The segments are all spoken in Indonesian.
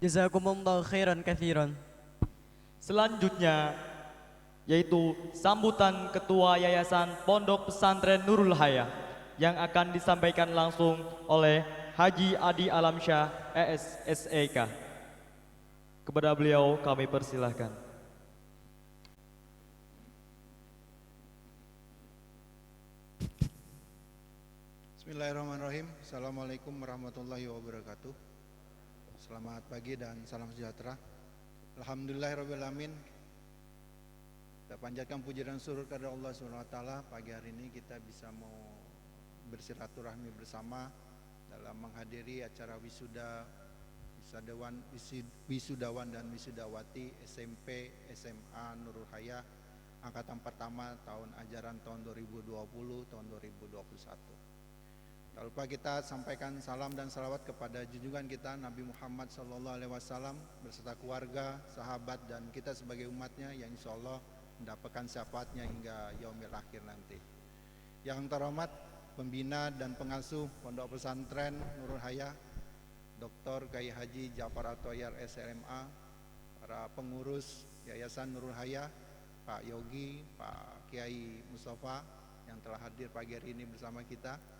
Jazakumullahu khairan katsiran. Selanjutnya yaitu sambutan Ketua Yayasan Pondok Pesantren Nurul Hayah yang akan disampaikan langsung oleh Haji Adi Alamsyah ESSEK. Kepada beliau kami persilahkan. Bismillahirrahmanirrahim. Assalamualaikum warahmatullahi wabarakatuh. Selamat pagi dan salam sejahtera. Alhamdulillahirrahmanirrahim. Kita panjatkan puji dan syukur kepada Allah SWT. Pagi hari ini kita bisa mau bersilaturahmi bersama dalam menghadiri acara wisudawan dan wisudawati SMP SMA Nurul Hayah angkatan pertama tahun ajaran tahun 2020 tahun 2021. Tak lupa kita sampaikan salam dan salawat kepada junjungan kita Nabi Muhammad SAW beserta keluarga, sahabat dan kita sebagai umatnya yang insya Allah mendapatkan syafaatnya hingga yaumil akhir nanti. Yang terhormat pembina dan pengasuh Pondok Pesantren Nurul Hayah Dr. Kiai Haji Ja'far At-Thoyar SLMA, para pengurus Yayasan Nurul Hayah, Pak Yogi, Pak Kiai Mustafa yang telah hadir pagi hari ini bersama kita,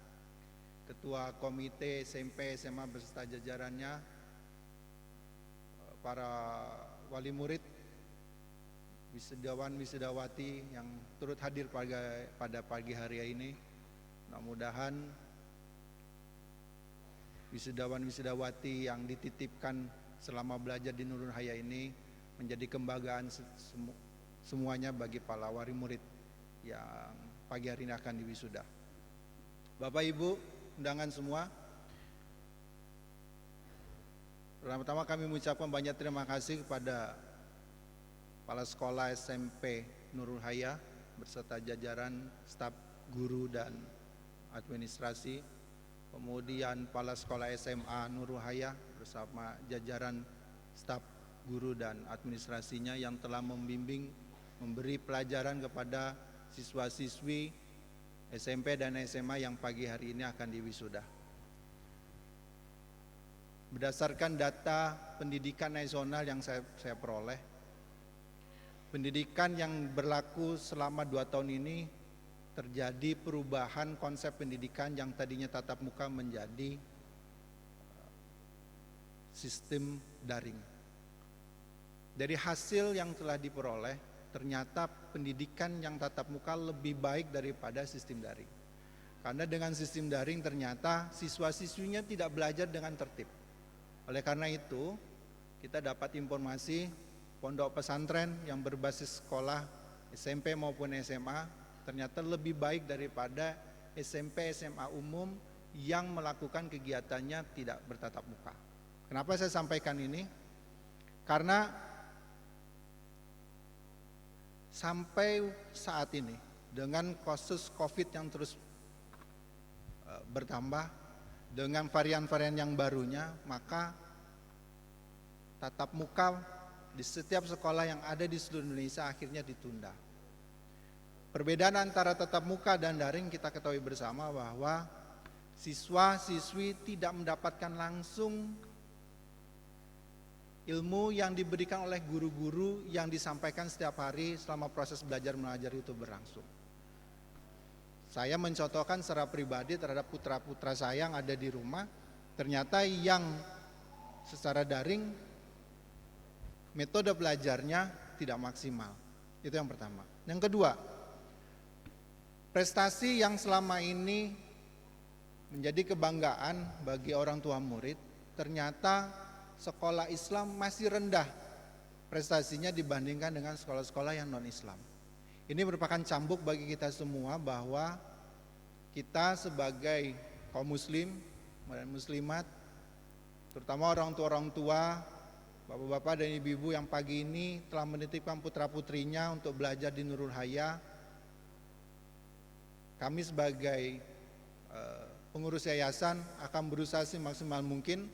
Ketua Komite SMP SMA beserta jajarannya, para wali murid, wisudawan wisudawati yang turut hadir pada pagi hari ini. Mudah-mudahan wisudawan wisudawati yang dititipkan selama belajar di Nurul Hayah ini menjadi kebanggaan semuanya bagi para wali murid yang pagi hari ini akan diwisuda. Bapak Ibu undangan semua, pertama-tama kami mengucapkan banyak terima kasih kepada kepala sekolah SMP Nurul Hayah beserta jajaran staf guru dan administrasi, kemudian kepala sekolah SMA Nurul Hayah bersama jajaran staf guru dan administrasinya yang telah membimbing, memberi pelajaran kepada siswa-siswi SMP dan SMA yang pagi hari ini akan diwisuda. Berdasarkan data pendidikan nasional yang saya peroleh, pendidikan yang berlaku selama 2 tahun ini terjadi perubahan konsep pendidikan yang tadinya tatap muka menjadi sistem daring. Dari hasil yang telah diperoleh, ternyata pendidikan yang tatap muka lebih baik daripada sistem daring. Karena dengan sistem daring ternyata siswa-siswinya tidak belajar dengan tertib. Oleh karena itu, kita dapat informasi pondok pesantren yang berbasis sekolah SMP maupun SMA ternyata lebih baik daripada SMP SMA umum yang melakukan kegiatannya tidak bertatap muka. Kenapa saya sampaikan ini? Karena sampai saat ini dengan kasus COVID yang terus bertambah, dengan varian-varian yang barunya, maka tatap muka di setiap sekolah yang ada di seluruh Indonesia akhirnya ditunda. Perbedaan antara tatap muka dan daring kita ketahui bersama bahwa siswa-siswi tidak mendapatkan langsung ilmu yang diberikan oleh guru-guru yang disampaikan setiap hari selama proses belajar mengajar itu berlangsung. Saya mencontohkan secara pribadi terhadap putra-putra saya yang ada di rumah, ternyata yang secara daring metode belajarnya tidak maksimal. Itu yang pertama. Yang kedua, prestasi yang selama ini menjadi kebanggaan bagi orang tua murid, ternyata sekolah Islam masih rendah prestasinya dibandingkan dengan sekolah-sekolah yang non-Islam. Ini merupakan cambuk bagi kita semua bahwa kita sebagai kaum muslim dan muslimat, terutama orang tua, bapak-bapak dan ibu-ibu yang pagi ini telah menitipkan putra-putrinya untuk belajar di Nurul Hayah, kami sebagai pengurus yayasan akan berusaha semaksimal mungkin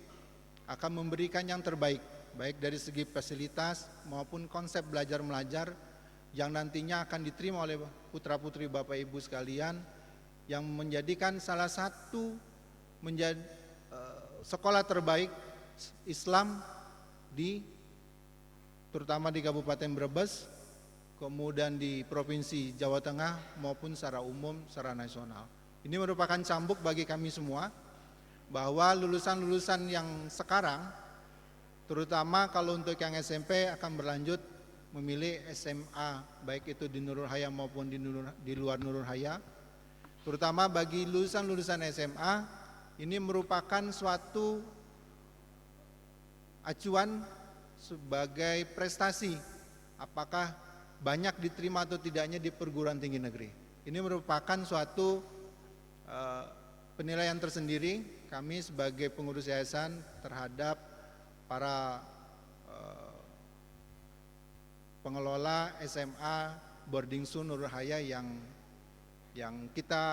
akan memberikan yang terbaik, baik dari segi fasilitas maupun konsep belajar mengajar yang nantinya akan diterima oleh putra-putri Bapak Ibu sekalian, yang menjadikan salah satu menjadi sekolah terbaik Islam terutama di Kabupaten Brebes, kemudian di Provinsi Jawa Tengah maupun secara umum, secara nasional. Ini merupakan cambuk bagi kami semua bahwa lulusan-lulusan yang sekarang, terutama kalau untuk yang SMP akan berlanjut memilih SMA, baik itu di Nurul Hayah maupun di luar Nurul Hayah. Terutama bagi lulusan-lulusan SMA, ini merupakan suatu acuan sebagai prestasi, apakah banyak diterima atau tidaknya di perguruan tinggi negeri. Ini merupakan suatu penilaian tersendiri kami sebagai pengurus yayasan terhadap para pengelola SMA boarding school Nurul Hayah yang kita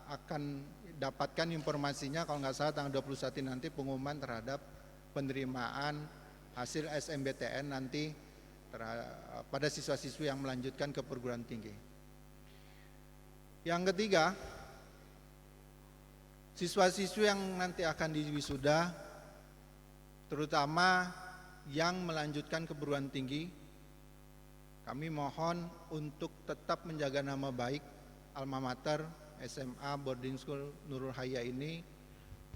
akan dapatkan informasinya kalau nggak salah tanggal 21 nanti pengumuman terhadap penerimaan hasil SMBTN nanti pada siswa-siswi yang melanjutkan ke perguruan tinggi. Yang ketiga, siswa-siswi yang nanti akan diwisuda, terutama yang melanjutkan ke perguruan tinggi, kami mohon untuk tetap menjaga nama baik alma mater SMA Boarding School Nurul Hayah ini,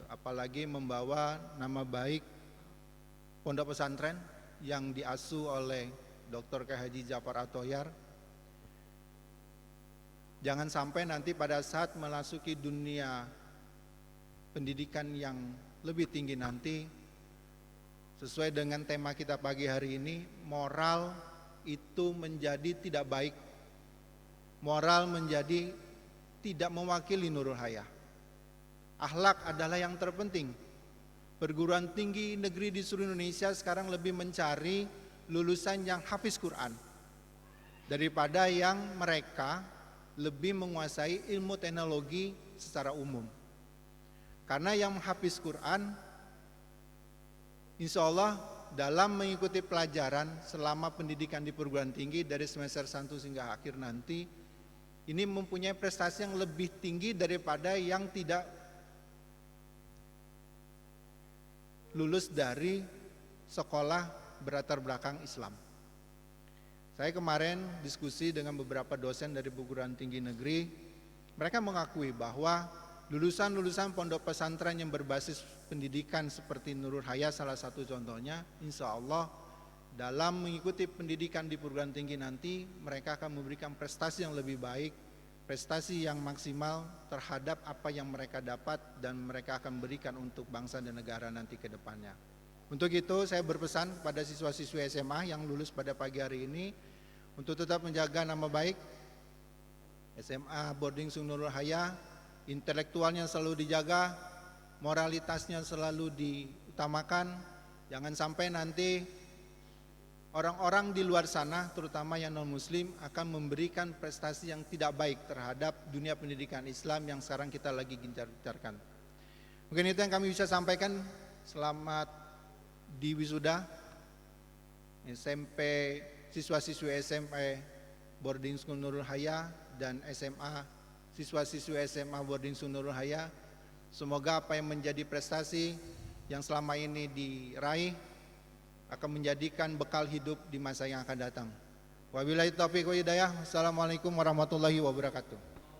apalagi membawa nama baik pondok pesantren yang diasuh oleh Dr. K. Haji Jafar Atoyar. Jangan sampai nanti pada saat memasuki dunia pendidikan yang lebih tinggi nanti, sesuai dengan tema kita pagi hari ini, moral itu menjadi tidak baik. Moral menjadi tidak mewakili Nurul Hayah. Akhlak adalah yang terpenting. Perguruan tinggi negeri di seluruh Indonesia sekarang lebih mencari lulusan yang hafiz Quran daripada yang mereka lebih menguasai ilmu teknologi secara umum. Karena yang hafiz Quran, insya Allah dalam mengikuti pelajaran selama pendidikan di perguruan tinggi dari semester 1 hingga akhir nanti, ini mempunyai prestasi yang lebih tinggi daripada yang tidak lulus dari sekolah berlatar belakang Islam. Saya kemarin diskusi dengan beberapa dosen dari perguruan tinggi negeri, mereka mengakui bahwa lulusan-lulusan pondok pesantren yang berbasis pendidikan seperti Nurul Hayah salah satu contohnya, insya Allah dalam mengikuti pendidikan di perguruan tinggi nanti mereka akan memberikan prestasi yang lebih baik, prestasi yang maksimal terhadap apa yang mereka dapat dan mereka akan berikan untuk bangsa dan negara nanti ke depannya. Untuk itu saya berpesan pada siswa-siswi SMA yang lulus pada pagi hari ini untuk tetap menjaga nama baik SMA Boarding School Nurul Hayah, intelektualnya selalu dijaga, moralitasnya selalu diutamakan, jangan sampai nanti orang-orang di luar sana, terutama yang non-muslim, akan memberikan prestasi yang tidak baik terhadap dunia pendidikan Islam yang sekarang kita lagi gencar-gencarkan. Mungkin itu yang kami bisa sampaikan. Selamat di wisuda SMP, siswa-siswi SMP Boarding School Nurul Hayah dan SMA, siswa-siswi SMA Boarding School Nurul Hayah. Semoga apa yang menjadi prestasi yang selama ini diraih akan menjadikan bekal hidup di masa yang akan datang. Wabillahi taufiq wa hidayah. Assalamualaikum warahmatullahi wabarakatuh.